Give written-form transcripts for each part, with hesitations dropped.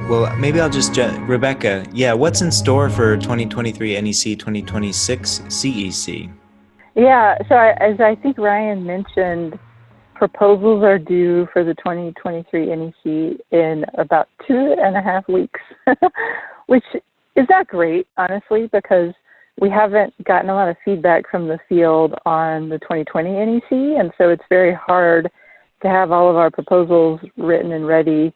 Well, maybe I'll just, Rebecca, yeah, what's in store for 2023 NEC 2026 CEC? Yeah, so as I think Ryan mentioned, proposals are due for the 2023 NEC in about 2.5 weeks, which is not great, honestly, because we haven't gotten a lot of feedback from the field on the 2020 NEC, and so it's very hard to have all of our proposals written and ready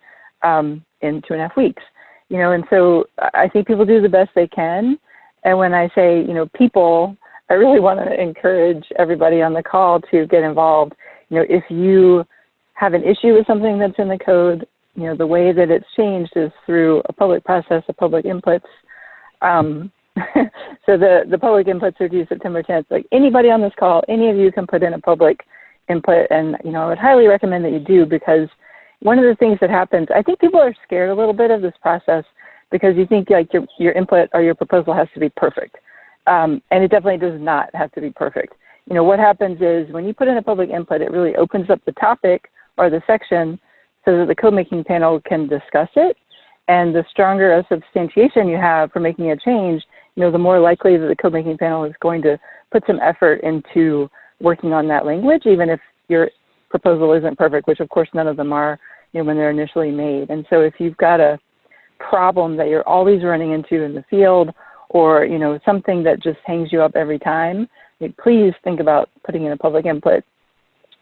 in 2.5 weeks. And so I think people do the best they can. And when I say, people, I really want to encourage everybody on the call to get involved. If you have an issue with something that's in the code, the way that it's changed is through a public process of public inputs. So the public inputs are due September 10th. Like anybody on this call, any of you can put in a public input, and I would highly recommend that you do, because one of the things that happens, I think people are scared a little bit of this process because you think like your input or your proposal has to be perfect, and it definitely does not have to be perfect. What happens is when you put in a public input, it really opens up the topic or the section so that the code making panel can discuss it, and the stronger a substantiation you have for making a change, the more likely that the code making panel is going to put some effort into working on that language, even if your proposal isn't perfect, which of course none of them are, when they're initially made. And so if you've got a problem that you're always running into in the field, or something that just hangs you up every time, please think about putting in a public input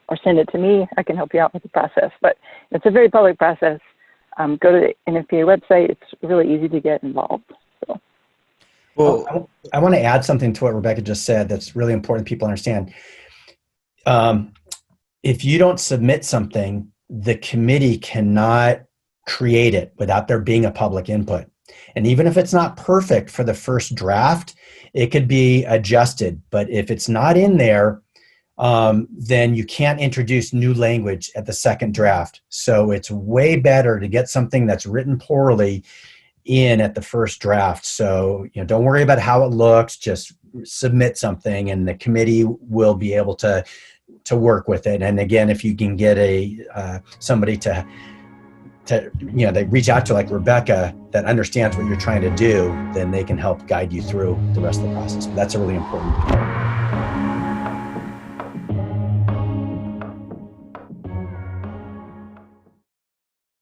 or send it to me. I can help you out with the process. But it's a very public process. Go to the NFPA website. It's really easy to get involved. So. Well, I want to add something to what Rebecca just said that's really important people understand. If you don't submit something, the committee cannot create it without there being a public input. And even if it's not perfect for the first draft, it could be adjusted. But if it's not in there, then you can't introduce new language at the second draft. So it's way better to get something that's written poorly in at the first draft. So don't worry about how it looks, just submit something and the committee will be able to work with it. And again, if you can get somebody to they reach out to like Rebecca that understands what you're trying to do, then they can help guide you through the rest of the process. But that's a really important part.